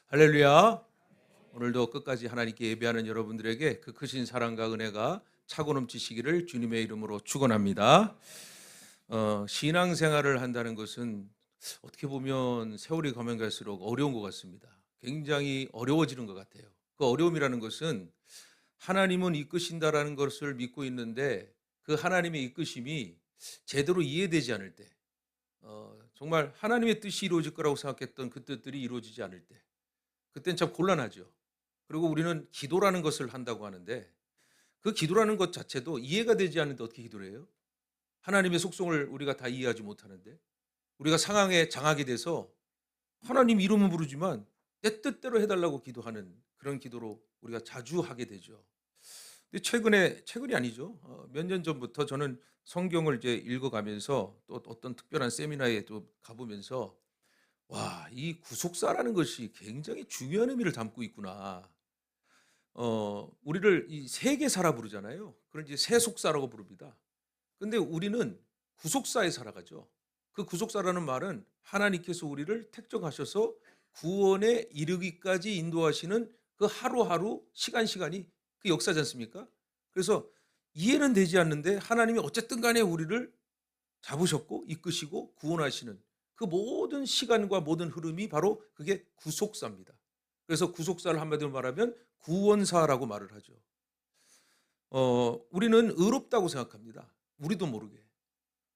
할렐루야. 오늘도 끝까지 하나님께 예배하는 여러분들에게 그 크신 사랑과 은혜가 차고 넘치시기를 주님의 이름으로 축원합니다. 신앙생활을 한다는 것은 어떻게 보면 세월이 가면 갈수록 어려운 것 같습니다. 굉장히 어려워지는 것 같아요. 그 어려움이라는 것은 하나님은 이끄신다라는 것을 믿고 있는데 그 하나님의 이끄심이 제대로 이해되지 않을 때, 정말 하나님의 뜻이 이루어질 거라고 생각했던 그 뜻들이 이루어지지 않을 때, 그땐 참 곤란하죠. 그리고 우리는 기도라는 것을 한다고 하는데 그 기도라는 것 자체도 이해가 되지 않는데 어떻게 기도를 해요? 하나님의 속성을 우리가 다 이해하지 못하는데 우리가 상황에 장하게 돼서 하나님 이름은 부르지만 내 뜻대로 해달라고 기도하는 그런 기도로 우리가 자주 하게 되죠. 근데 최근이 아니죠. 몇 년 전부터 저는 성경을 이제 읽어가면서 또 어떤 특별한 세미나에 또 가보면서 와, 이 구속사라는 것이 굉장히 중요한 의미를 담고 있구나. 우리를 이 세계사라 부르잖아요. 그걸 이제 세속사라고 부릅니다. 근데 우리는 구속사에 살아가죠. 그 구속사라는 말은 하나님께서 우리를 택정하셔서 구원에 이르기까지 인도하시는 그 하루하루 시간이 그 역사지 않습니까? 그래서 이해는 되지 않는데 하나님이 어쨌든 간에 우리를 잡으셨고 이끄시고 구원하시는 그 모든 시간과 모든 흐름이 바로 그게 구속사입니다. 그래서 구속사를 한마디로 말하면 구원사라고 말을 하죠. 우리는 의롭다고 생각합니다. 우리도 모르게.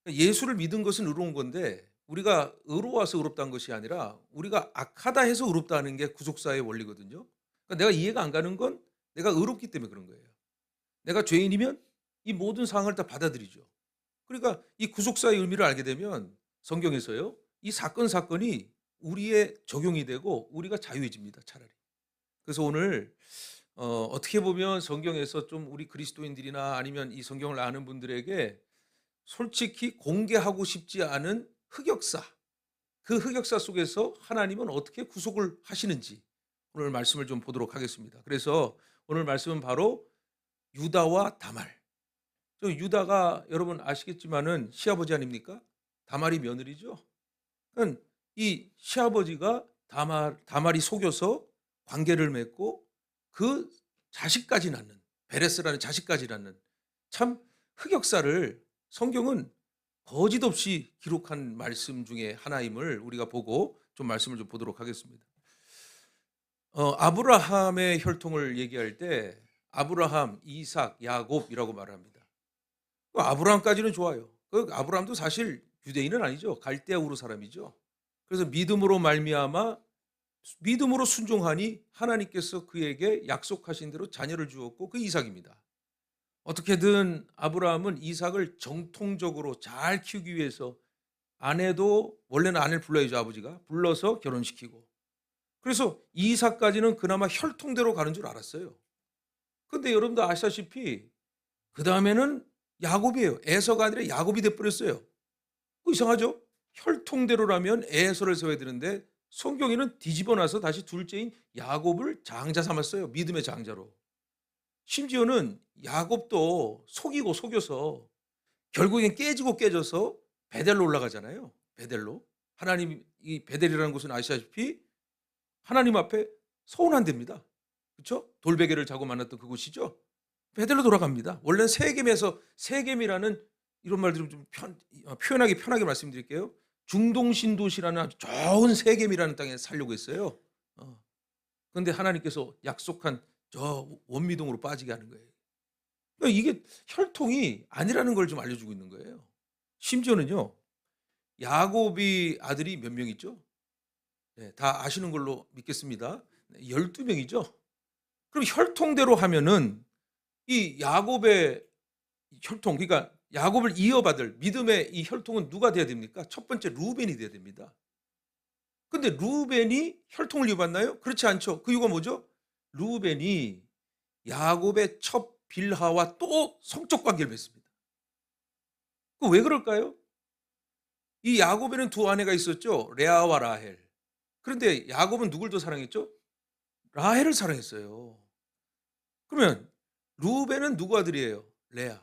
예수를 믿은 것은 의로운 건데 우리가 의로워서 의롭다는 것이 아니라 우리가 악하다 해서 의롭다는 게 구속사의 원리거든요. 그러니까 내가 이해가 안 가는 건 내가 의롭기 때문에 그런 거예요. 내가 죄인이면 이 모든 상황을 다 받아들이죠. 그러니까 이 구속사의 의미를 알게 되면 성경에서요, 이 사건이 우리의 적용이 되고 우리가 자유해집니다, 차라리. 그래서 오늘 어떻게 보면 성경에서 좀 우리 그리스도인들이나 아니면 이 성경을 아는 분들에게 솔직히 공개하고 싶지 않은 흑역사, 그 흑역사 속에서 하나님은 어떻게 구속을 하시는지 오늘 말씀을 좀 보도록 하겠습니다. 그래서 오늘 말씀은 바로 유다와 다말. 저 유다가 여러분 아시겠지만은 시아버지 아닙니까? 다말이 며느리죠. 그러니까 이 시아버지가 다말이 속여서 관계를 맺고 그 자식까지 낳는, 베레스라는 자식까지 낳는 참 흑역사를 성경은 거짓 없이 기록한 말씀 중에 하나임을 우리가 보고 좀 말씀을 좀 보도록 하겠습니다. 아브라함의 혈통을 얘기할 때 아브라함, 이삭, 야곱이라고 말을 합니다. 아브라함까지는 좋아요. 그 아브라함도 사실 유대인은 아니죠. 갈대아 우르 사람이죠. 그래서 믿음으로 말미암아 믿음으로 순종하니 하나님께서 그에게 약속하신 대로 자녀를 주었고 그 이삭입니다. 어떻게든 아브라함은 이삭을 정통적으로 잘 키우기 위해서 아내도 원래는 아내를 불러야죠, 아버지가. 불러서 결혼시키고. 그래서 이삭까지는 그나마 혈통대로 가는 줄 알았어요. 근데 여러분도 아시다시피 그다음에는 야곱이에요. 에서가 아니라 야곱이 돼 버렸어요. 이상하죠? 혈통대로라면 에서를 세워야 되는데 성경에는 뒤집어 놔서 다시 둘째인 야곱을 장자 삼았어요. 믿음의 장자로. 심지어는 야곱도 속이고 속여서 결국엔 깨지고 깨져서 베델로 올라가잖아요. 베델로. 하나님 이 베델이라는 곳은 아시다시피 하나님 앞에 서운한답니다. 그렇죠? 돌베개를 자고 만났던 그곳이죠. 베델로 돌아갑니다. 원래는 세겜에서 세겜이라는 이런 말들을 좀 표현하기 편하게 말씀드릴게요. 중동신 도시라는 아주 좋은 세겜이라는 땅에 살려고 했어요. 그런데 하나님께서 약속한 저 원미동으로 빠지게 하는 거예요. 그러니까 이게 혈통이 아니라는 걸 좀 알려주고 있는 거예요. 심지어는요, 야곱이 아들이 몇 명 있죠? 네, 다 아시는 걸로 믿겠습니다. 12명이죠. 그럼 혈통대로 하면은 이 야곱의 혈통, 그러니까 야곱을 이어받을 믿음의 이 혈통은 누가 돼야 됩니까? 첫 번째 루벤이 돼야 됩니다. 근데 루벤이 혈통을 이어받나요? 그렇지 않죠. 그 이유가 뭐죠? 루벤이 야곱의 첫 빌하와 또 성적 관계를 맺습니다. 그 왜 그럴까요? 이 야곱에는 두 아내가 있었죠. 레아와 라헬. 그런데 야곱은 누굴 더 사랑했죠? 라헬을 사랑했어요. 그러면 루벤은 누구 아들이에요? 레아.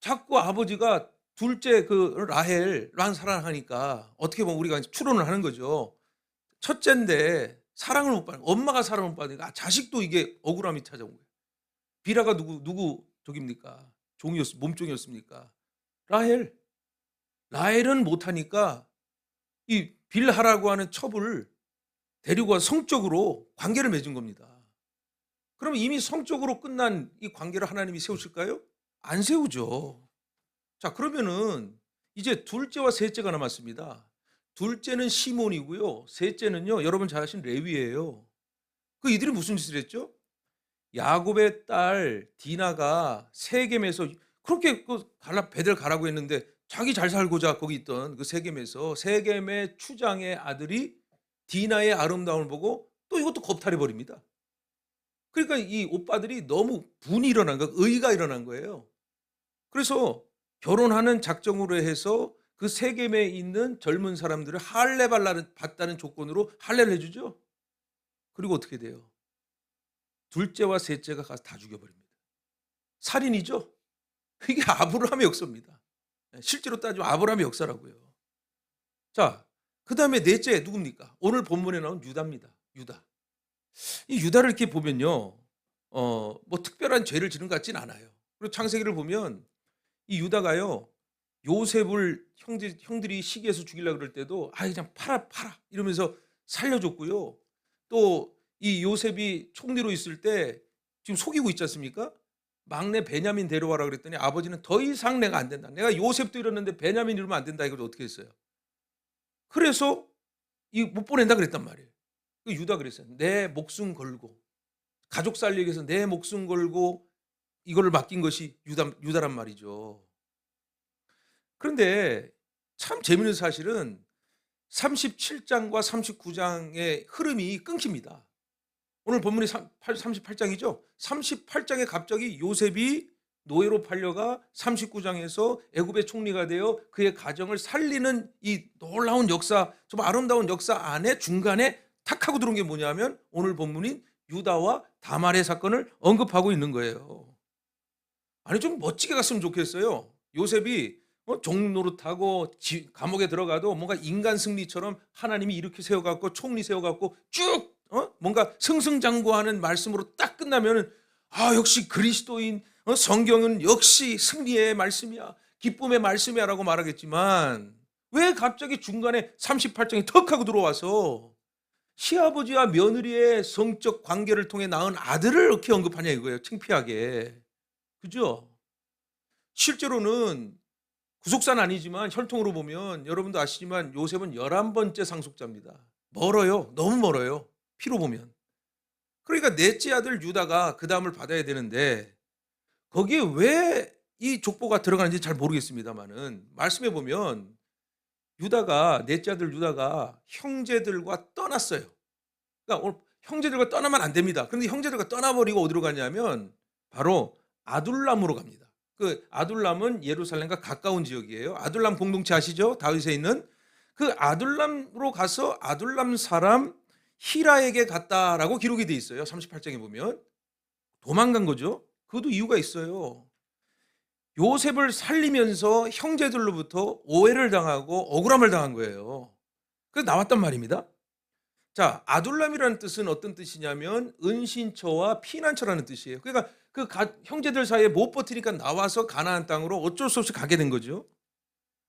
자꾸 아버지가 둘째 그 라헬만 사랑하니까 어떻게 보면 우리가 추론을 하는 거죠. 첫째인데 사랑을 못 받는, 엄마가 사랑을 못 받으니까 자식도 이게 억울함이 찾아온 거예요. 비라가 누구 저깁니까? 몸종이었습니까? 라헬. 라헬은 못하니까 이 빌하라고 하는 첩을 데리고 와 성적으로 관계를 맺은 겁니다. 그러면 이미 성적으로 끝난 이 관계를 하나님이 세우실까요? 안 세우죠. 자, 그러면은 이제 둘째와 셋째가 남았습니다. 둘째는 시몬이고요. 셋째는요, 여러분 잘 아시는 레위예요. 그 이들이 무슨 짓을 했죠? 야곱의 딸 디나가 세겜에서 그렇게 배들 가라고 했는데 자기 잘 살고자 거기 있던 그 세겜에서 세겜의 추장의 아들이 디나의 아름다움을 보고 또 이것도 겁탈해 버립니다. 그러니까 이 오빠들이 너무 분이 일어난 거예요. 의가 일어난 거예요. 그래서 결혼하는 작정으로 해서 그 세겜에 있는 젊은 사람들을 할례 받다는 조건으로 할례를 해주죠. 그리고 어떻게 돼요? 둘째와 셋째가 가서 다 죽여버립니다. 살인이죠. 이게 아브라함의 역사입니다. 실제로 따지면 아브라함의 역사라고요. 자, 그 다음에 넷째 누굽니까? 오늘 본문에 나온 유다입니다. 유다. 이 유다를 이렇게 보면요, 뭐 특별한 죄를 지는 것 같진 않아요. 그리고 창세기를 보면 이 유다가요, 요셉을 형들이 시기해서 죽이려고 그럴 때도 그냥 팔아 이러면서 살려줬고요. 또 이 요셉이 총리로 있을 때 지금 속이고 있지 않습니까? 막내 베냐민 데려와라 그랬더니 아버지는 더 이상 내가 안 된다. 내가 요셉도 이랬는데 베냐민 이러면 안 된다. 이걸 어떻게 했어요? 그래서 못 보낸다 그랬단 말이에요. 그 유다 그랬어요. 내 목숨 걸고 가족 살리기 위해서 내 목숨 걸고 이거를 맡긴 것이 유다란 말이죠. 그런데 참 재미있는 사실은 37장과 39장의 흐름이 끊깁니다. 오늘 본문이 38장이죠. 38장에 갑자기 요셉이 노예로 팔려가 39장에서 애굽의 총리가 되어 그의 가정을 살리는 이 놀라운 역사, 좀 아름다운 역사 안에 중간에 탁 하고 들어온 게 뭐냐면 오늘 본문인 유다와 다말의 사건을 언급하고 있는 거예요. 아니, 좀 멋지게 갔으면 좋겠어요. 요셉이 종 노릇하고 감옥에 들어가도 뭔가 인간 승리처럼 하나님이 이렇게 세워갖고 총리 세워갖고 쭉 뭔가 승승장구하는 말씀으로 딱 끝나면은 역시 그리스도인, 성경은 역시 승리의 말씀이야, 기쁨의 말씀이야라고 말하겠지만 왜 갑자기 중간에 38장이 턱 하고 들어와서 시아버지와 며느리의 성적 관계를 통해 낳은 아들을 이렇게 언급하냐 이거예요. 창피하게. 그죠? 실제로는 구속사는 아니지만 혈통으로 보면 여러분도 아시지만 요셉은 11번째 상속자입니다. 멀어요. 너무 멀어요. 피로 보면. 그러니까 넷째 아들 유다가 그 다음을 받아야 되는데 거기에 왜 이 족보가 들어가는지 잘 모르겠습니다만은 말씀해 보면 넷째 아들 유다가 형제들과 떠났어요. 그러니까 오늘 형제들과 떠나면 안 됩니다. 그런데 형제들과 떠나버리고 어디로 가냐면 바로 아둘람으로 갑니다. 그 아둘람은 예루살렘과 가까운 지역이에요. 아둘람 공동체 아시죠? 다윗에 있는 그 아둘람으로 가서 아둘람 사람 히라에게 갔다라고 기록이 돼 있어요. 38장에 보면 도망간 거죠. 그것도 이유가 있어요. 요셉을 살리면서 형제들로부터 오해를 당하고 억울함을 당한 거예요. 그래서 나왔단 말입니다. 자, 아둘람이라는 뜻은 어떤 뜻이냐면 은신처와 피난처라는 뜻이에요. 그러니까 그 형제들 사이에 못 버티니까 나와서 가나안 땅으로 어쩔 수 없이 가게 된 거죠.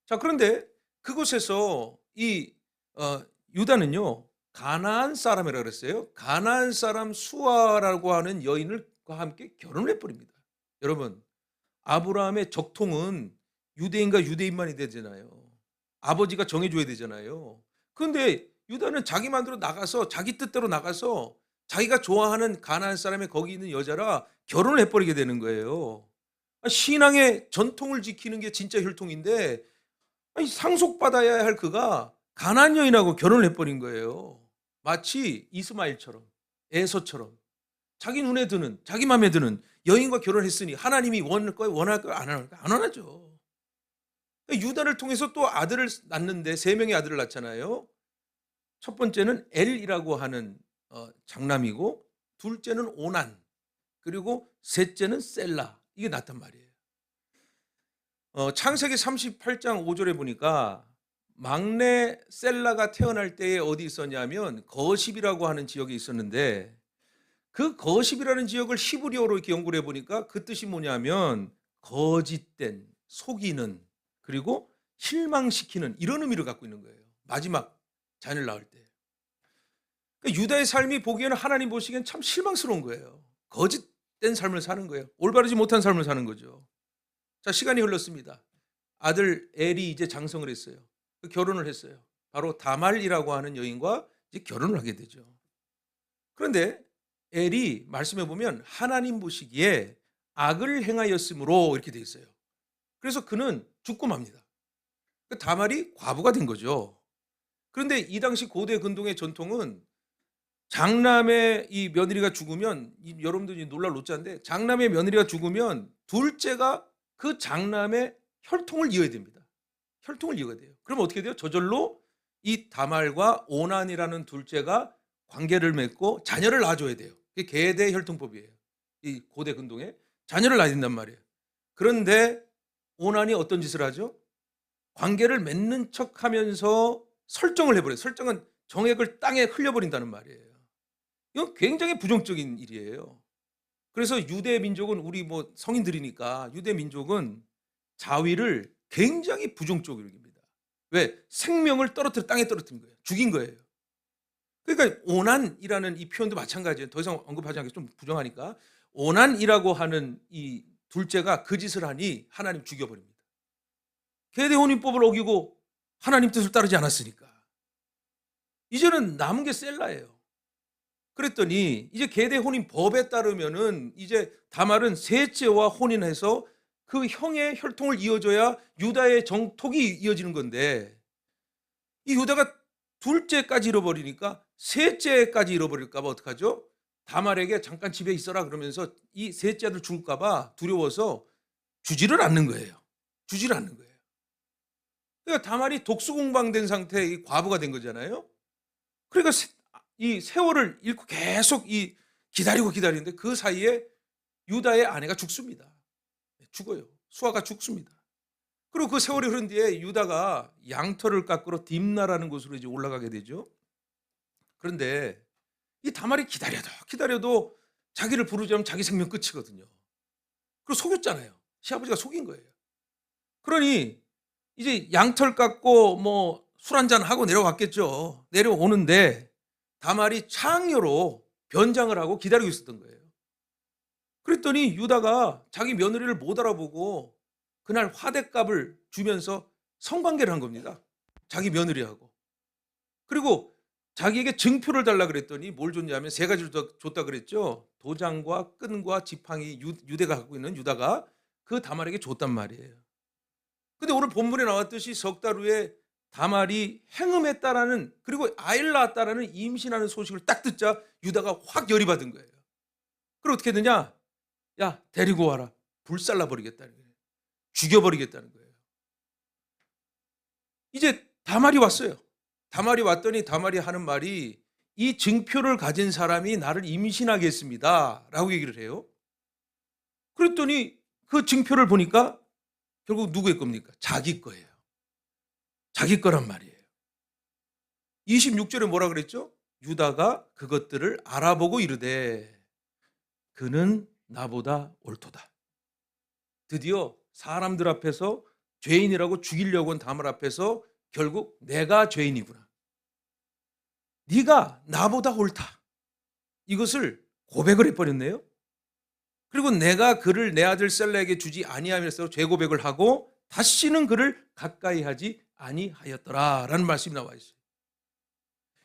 자, 그런데 그곳에서 이 유다는요, 가나안 사람이라고 그랬어요. 가나안 사람 수아라고 하는 여인과 함께 결혼을 해버립니다. 여러분, 아브라함의 적통은 유대인과 유대인만이 되잖아요. 아버지가 정해줘야 되잖아요. 그런데 유다는 자기 마음대로 나가서 자기 뜻대로 나가서 자기가 좋아하는 가나안 사람의 거기 있는 여자라 결혼을 해버리게 되는 거예요. 신앙의 전통을 지키는 게 진짜 혈통인데 상속받아야 할 그가 가나안 여인하고 결혼을 해버린 거예요. 마치 이스마엘처럼, 에서처럼 자기 눈에 드는, 자기 마음에 드는 여인과 결혼했으니 하나님이 원할 거예요? 안 원하죠. 유다를 통해서 또 아들을 낳는데 3명의 아들을 낳잖아요. 첫 번째는 엘이라고 하는 장남이고, 둘째는 오난, 그리고 셋째는 셀라. 이게 낳단 말이에요. 창세기 38장 5절에 보니까 막내 셀라가 태어날 때에 어디 있었냐면 거십이라고 하는 지역에 있었는데, 그 거십이라는 지역을 히브리어로 이렇게 연구를 해 보니까 그 뜻이 뭐냐면 거짓된, 속이는, 그리고 실망시키는, 이런 의미를 갖고 있는 거예요. 마지막 자녀를 낳을 때. 그러니까 유다의 삶이 보기에는 하나님 보시기엔 참 실망스러운 거예요. 거짓된 삶을 사는 거예요. 올바르지 못한 삶을 사는 거죠. 자, 시간이 흘렀습니다. 아들 엘이 이제 장성을 했어요. 결혼을 했어요. 바로 다말이라고 하는 여인과 이제 결혼을 하게 되죠. 그런데 엘이 말씀해 보면 하나님 보시기에 악을 행하였으므로 이렇게 돼 있어요. 그래서 그는 죽고 맙니다. 다말이 과부가 된 거죠. 그런데 이 당시 고대 근동의 전통은 장남의 이 며느리가 죽으면, 여러분들이 놀랄 노자인데, 장남의 며느리가 죽으면 둘째가 그 장남의 혈통을 이어야 됩니다. 혈통을 이어야 돼요. 그럼 어떻게 돼요? 저절로 이 다말과 오난이라는 둘째가 관계를 맺고 자녀를 낳아줘야 돼요. 그게 계대 혈통법이에요. 이 고대 근동에 자녀를 낳아야 된단 말이에요. 그런데 오난이 어떤 짓을 하죠? 관계를 맺는 척하면서 설정을 해버려요. 설정은 정액을 땅에 흘려버린다는 말이에요. 이건 굉장히 부정적인 일이에요. 그래서 유대 민족은, 우리 뭐 성인들이니까 유대 민족은 자위를 굉장히 부정적으로 여깁니다. 왜? 생명을 땅에 떨어뜨린 거예요. 죽인 거예요. 그러니까 오난이라는 이 표현도 마찬가지예요. 더 이상 언급하지 않겠습니다. 좀 부정하니까. 오난이라고 하는 이 둘째가 그 짓을 하니 하나님 죽여버립니다. 계대 혼인법을 어기고 하나님 뜻을 따르지 않았으니까. 이제는 남은 게 셀라예요. 그랬더니 이제 계대 혼인법에 따르면은 이제 다말은 셋째와 혼인해서 그 형의 혈통을 이어줘야 유다의 정톡이 이어지는 건데, 이 유다가 둘째까지 잃어버리니까 셋째까지 잃어버릴까 봐 어떡하죠? 다말에게 잠깐 집에 있어라 그러면서 이 셋째 아들 죽을까 봐 두려워서 주지를 않는 거예요. 주지를 않는 거예요. 그러니까 다말이 독수공방된 상태의 과부가 된 거잖아요. 그러니까 이 세월을 잃고 계속 이 기다리는데 그 사이에 유다의 아내가 죽습니다. 죽어요. 수아가 죽습니다. 그리고 그 세월이 흐른 뒤에 유다가 양털을 깎으러 딥나라는 곳으로 이제 올라가게 되죠. 그런데 이 다말이 기다려도 자기를 부르지 않으면 자기 생명 끝이거든요. 그리고 속였잖아요. 시아버지가 속인 거예요. 그러니 이제 양털 깎고 뭐 술 한잔 하고 내려왔겠죠. 내려오는데 다말이 창녀로 변장을 하고 기다리고 있었던 거예요. 그랬더니 유다가 자기 며느리를 못 알아보고 그날 화대값을 주면서 성관계를 한 겁니다. 자기 며느리하고. 그리고 자기에게 증표를 달라 그랬더니 뭘 줬냐면 세 가지를 줬다 그랬죠. 도장과 끈과 지팡이, 유대가 갖고 있는 유다가 그 다말에게 줬단 말이에요. 근데 오늘 본문에 나왔듯이 석 달 후에 다말이 행음했다라는, 그리고 아이를 낳았다라는, 임신하는 소식을 딱 듣자 유다가 확 열이 받은 거예요. 그리고 어떻게 되냐? 야, 데리고 와라. 불살라 버리겠다는 거예요. 죽여버리겠다는 거예요. 이제 다말이 왔어요. 다말이 왔더니 다말이 하는 말이, 이 증표를 가진 사람이 나를 임신하게 했습니다 라고 얘기를 해요. 그랬더니 그 증표를 보니까 결국 누구의 겁니까? 자기 거예요. 자기 거란 말이에요. 26절에 뭐라 그랬죠? 유다가 그것들을 알아보고 이르되 그는 나보다 옳도다. 드디어 사람들 앞에서 죄인이라고 죽이려고 한 다말 앞에서 결국 내가 죄인이구나, 네가 나보다 옳다, 이것을 고백을 해버렸네요. 그리고 내가 그를 내 아들 셀라에게 주지 아니하면서 죄고백을 하고 다시는 그를 가까이 하지 아니하였더라 라는 말씀이 나와 있어요.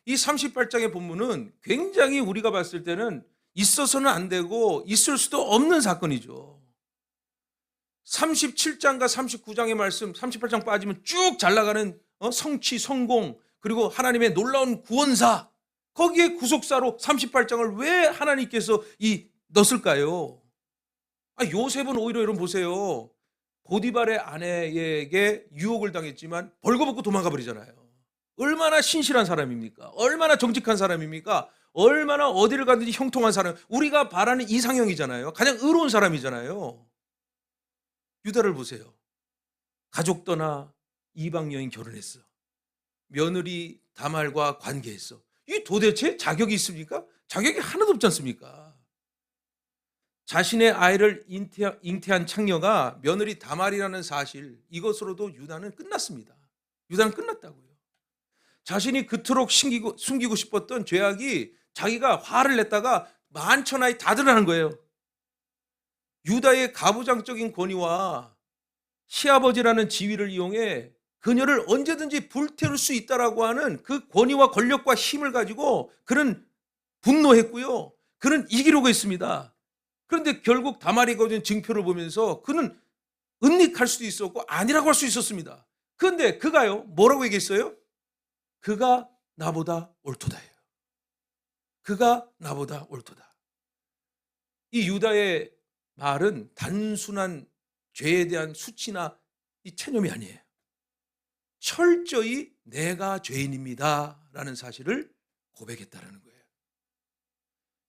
이 38장의 본문은 굉장히 우리가 봤을 때는 있어서는 안 되고 있을 수도 없는 사건이죠. 37장과 39장의 말씀, 38장 빠지면 쭉 잘 나가는 성취, 성공, 그리고 하나님의 놀라운 구원사, 거기에 구속사로 38장을 왜 하나님께서 넣었을까요? 요셉은 오히려 여러분 보세요. 보디발의 아내에게 유혹을 당했지만 벌거벗고 도망가 버리잖아요. 얼마나 신실한 사람입니까? 얼마나 정직한 사람입니까? 얼마나 어디를 가든지 형통한 사람, 우리가 바라는 이상형이잖아요. 가장 의로운 사람이잖아요. 유다를 보세요. 가족 떠나 이방 여인 결혼했어. 며느리 다말과 관계했어. 이 도대체 자격이 있습니까? 자격이 하나도 없지 않습니까? 자신의 아이를 잉태한 창녀가 며느리 다말이라는 사실, 이것으로도 유다는 끝났습니다. 유다는 끝났다고요. 자신이 그토록 숨기고 싶었던 죄악이 자기가 화를 냈다가 만천하에 다 드러나는 거예요. 유다의 가부장적인 권위와 시아버지라는 지위를 이용해 그녀를 언제든지 불태울 수 있다라고 하는 그 권위와 권력과 힘을 가지고 그는 분노했고요. 그는 이기려고 했습니다. 그런데 결국 다말이가 얻은 증표를 보면서 그는 은닉할 수도 있었고 아니라고 할 수 있었습니다. 그런데 그가요, 뭐라고 얘기했어요? 그가 나보다 옳도다예요. 그가 나보다 옳도다. 이 유다의 말은 단순한 죄에 대한 수치나 이 체념이 아니에요. 철저히 내가 죄인입니다 라는 사실을 고백했다는 거예요.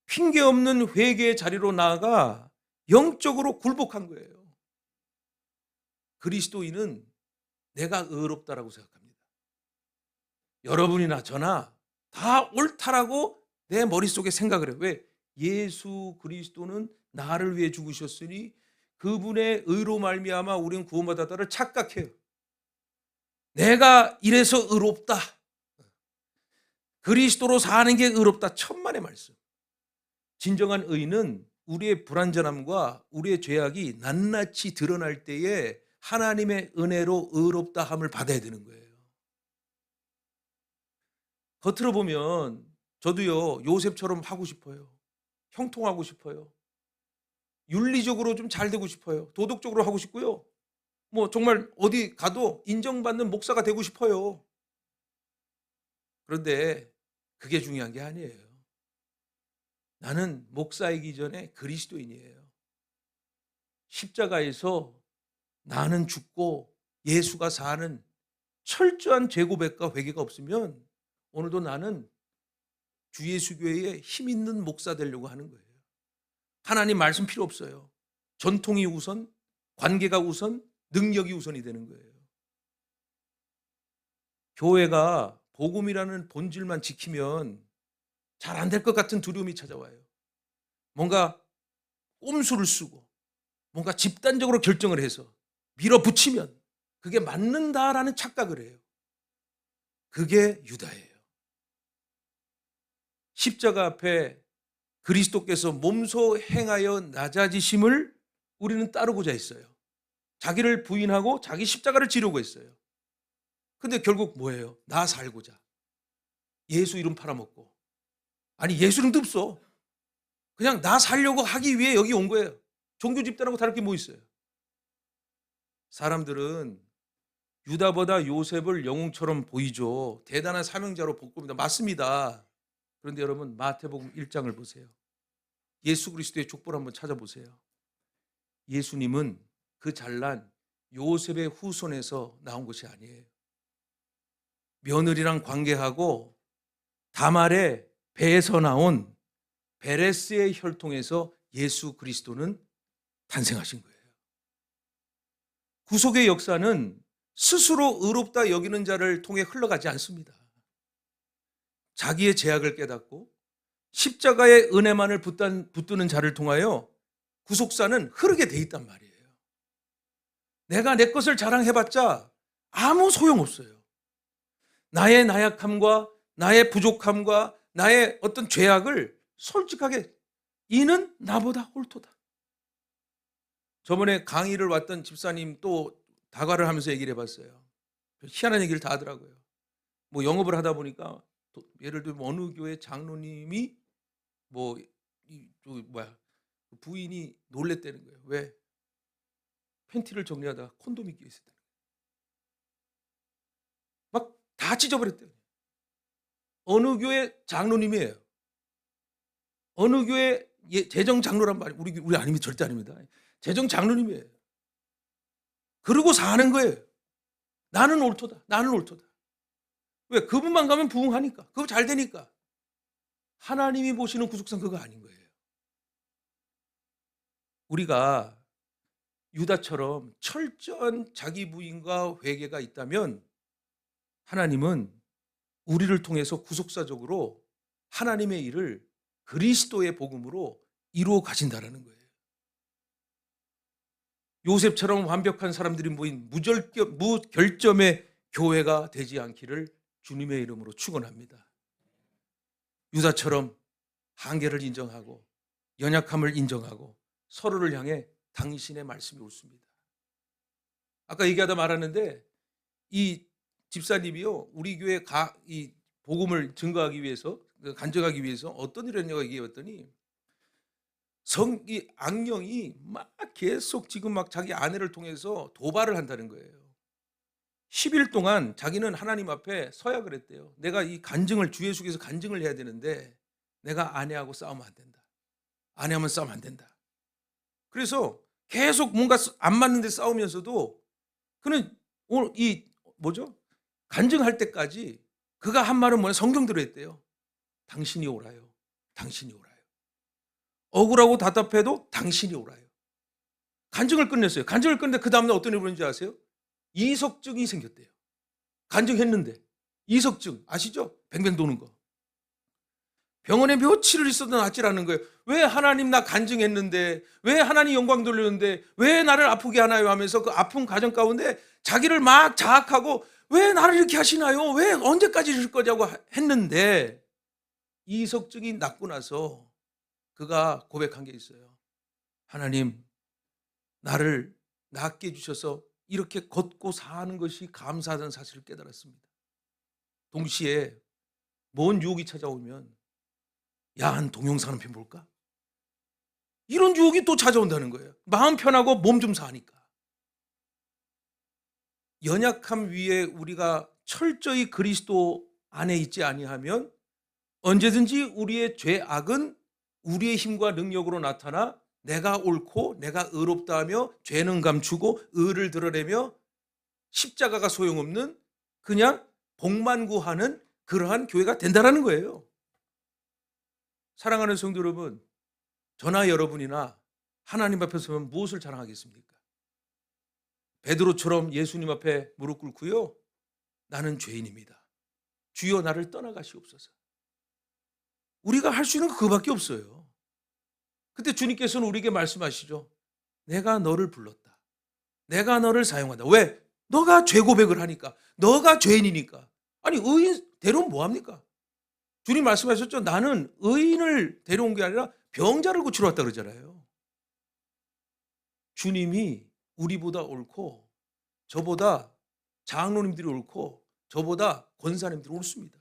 핑계 없는 회개의 자리로 나아가 영적으로 굴복한 거예요. 그리스도인은 내가 의롭다라고 생각합니다. 여러분이나 저나 다 옳다라고 내 머릿속에 생각을 해요. 왜? 예수 그리스도는 나를 위해 죽으셨으니 그분의 의로 말미암아 우리는 구원받았다를 착각해요. 내가 이래서 의롭다. 그리스도로 사는 게 의롭다. 천만의 말씀. 진정한 의는 우리의 불완전함과 우리의 죄악이 낱낱이 드러날 때에 하나님의 은혜로 의롭다함을 받아야 되는 거예요. 겉으로 보면 저도요, 요셉처럼 하고 싶어요. 형통하고 싶어요. 윤리적으로 좀 잘 되고 싶어요. 도덕적으로 하고 싶고요. 뭐 정말 어디 가도 인정받는 목사가 되고 싶어요. 그런데 그게 중요한 게 아니에요. 나는 목사이기 전에 그리스도인이에요. 십자가에서 나는 죽고 예수가 사는 철저한 재고백과 회개가 없으면 오늘도 나는 주 예수교회에 힘 있는 목사 되려고 하는 거예요. 하나님 말씀 필요 없어요. 전통이 우선, 관계가 우선, 능력이 우선이 되는 거예요. 교회가 복음이라는 본질만 지키면 잘 안 될 것 같은 두려움이 찾아와요. 뭔가 꼼수를 쓰고 뭔가 집단적으로 결정을 해서 밀어붙이면 그게 맞는다라는 착각을 해요. 그게 유다예요. 십자가 앞에 그리스도께서 몸소 행하여 낮아지심을 우리는 따르고자 했어요. 자기를 부인하고 자기 십자가를 지려고 했어요. 근데 결국 뭐예요? 나 살고자. 예수 이름 팔아먹고. 아니, 예수 이름도 없어. 그냥 나 살려고 하기 위해 여기 온 거예요. 종교 집단하고 다를 게 뭐 있어요? 사람들은 유다보다 요셉을 영웅처럼 보이죠. 대단한 사명자로 볼 겁니다. 맞습니다. 그런데 여러분, 마태복음 1장을 보세요. 예수 그리스도의 족보를 한번 찾아보세요. 예수님은 그 잘난 요셉의 후손에서 나온 것이 아니에요. 며느리랑 관계하고 다말의 배에서 나온 베레스의 혈통에서 예수 그리스도는 탄생하신 거예요. 구속의 역사는 스스로 의롭다 여기는 자를 통해 흘러가지 않습니다. 자기의 죄악을 깨닫고 십자가의 은혜만을 붙드는 자를 통하여 구속사는 흐르게 돼 있단 말이에요. 내가 내 것을 자랑해봤자 아무 소용없어요. 나의 나약함과 나의 부족함과 나의 어떤 죄악을 솔직하게 이는 나보다 옳도다. 저번에 강의를 왔던 집사님 또 다과를 하면서 얘기를 해봤어요. 희한한 얘기를 다 하더라고요. 뭐 영업을 하다 보니까 예를 들면 어느 교회 장로님이 부인이 놀랬다는 거예요. 왜? 팬티를 정리하다가 콘돔이 끼어 있었다. 막 다 찢어버렸대요. 어느 교회 장로님이에요. 어느 교회 재정 장로란 말이 우리 아닙니다. 절대 아닙니다. 재정 장로님이에요. 그러고 사는 거예요. 나는 옳도다. 나는 옳도다. 왜? 그분만 가면 부흥하니까. 그거 잘 되니까. 하나님이 보시는 구속상 그거 아닌 거예요. 우리가 유다처럼 철저한 자기 부인과 회개가 있다면 하나님은 우리를 통해서 구속사적으로 하나님의 일을 그리스도의 복음으로 이루어 가신다라는 거예요. 요셉처럼 완벽한 사람들이 모인 무결점의 교회가 되지 않기를 주님의 이름으로 축원합니다. 유다처럼 한계를 인정하고 연약함을 인정하고 서로를 향해 당신의 말씀이 옳습니다. 아까 얘기하다 말았는데 이 집사님이요, 우리 교회 이 복음을 증거하기 위해서, 간증하기 위해서 어떤 일을 했냐고 얘기해봤더니 이 악령이 막 계속 지금 막 자기 아내를 통해서 도발을 한다는 거예요. 10일 동안 자기는 하나님 앞에 서야 그랬대요. 내가 이 간증을, 주 예수께서 간증을 해야 되는데 내가 아내하고 싸우면 안 된다. 아내하면 싸우면 안 된다. 그래서 계속 뭔가 안 맞는데 싸우면서도 그는 오늘 간증할 때까지 그가 한 말은 뭐냐, 성경대로 했대요. 당신이 옳아요. 당신이 옳아요. 억울하고 답답해도 당신이 옳아요. 간증을 끝냈어요. 간증을 끝냈는데 그 다음날 어떤 일이 벌어진지 아세요? 이석증이 생겼대요. 간증했는데 이석증 아시죠? 뱅뱅 도는 거. 병원에 며칠을 있어도 낫질 않는 거예요. 왜 하나님 나 간증했는데, 왜 하나님 영광 돌렸는데 왜 나를 아프게 하나요 하면서 그 아픈 과정 가운데 자기를 막 자학하고 왜 나를 이렇게 하시나요? 왜 언제까지 이러실 거냐고 했는데 이석증이 낫고 나서 그가 고백한 게 있어요. 하나님, 나를 낫게 해주셔서 이렇게 걷고 사는 것이 감사하다는 사실을 깨달았습니다. 동시에 먼 유혹이 찾아오면 야한 동영상 한 편 볼까? 이런 유혹이 또 찾아온다는 거예요. 마음 편하고 몸 좀 사니까. 연약함 위에 우리가 철저히 그리스도 안에 있지 아니하면 언제든지 우리의 죄악은 우리의 힘과 능력으로 나타나 내가 옳고 내가 의롭다 하며 죄는 감추고 의를 드러내며 십자가가 소용없는 그냥 복만 구하는 그러한 교회가 된다는 거예요. 사랑하는 성도 여러분, 저나 여러분이나 하나님 앞에 서면 무엇을 자랑하겠습니까? 베드로처럼 예수님 앞에 무릎 꿇고요, 나는 죄인입니다. 주여 나를 떠나가시옵소서. 우리가 할 수 있는 건 그거밖에 없어요. 그때 주님께서는 우리에게 말씀하시죠. 내가 너를 불렀다. 내가 너를 사용한다. 왜? 너가 죄 고백을 하니까. 너가 죄인이니까. 아니 의인 데려오면 뭐합니까? 주님 말씀하셨죠. 나는 의인을 데려온 게 아니라 병자를 고치러 왔다 그러잖아요. 주님이 우리보다 옳고 저보다 장로님들이 옳고 저보다 권사님들이 옳습니다.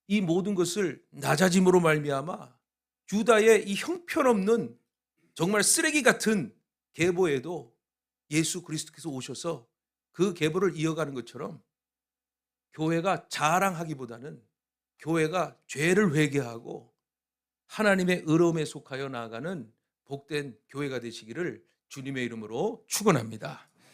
이 모든 것을 낮아짐으로 말미암아 유다의 이 형편없는 정말 쓰레기 같은 계보에도 예수 그리스도께서 오셔서 그 계보를 이어가는 것처럼 교회가 자랑하기보다는 교회가 죄를 회개하고 하나님의 의로움에 속하여 나아가는 복된 교회가 되시기를 주님의 이름으로 축원합니다.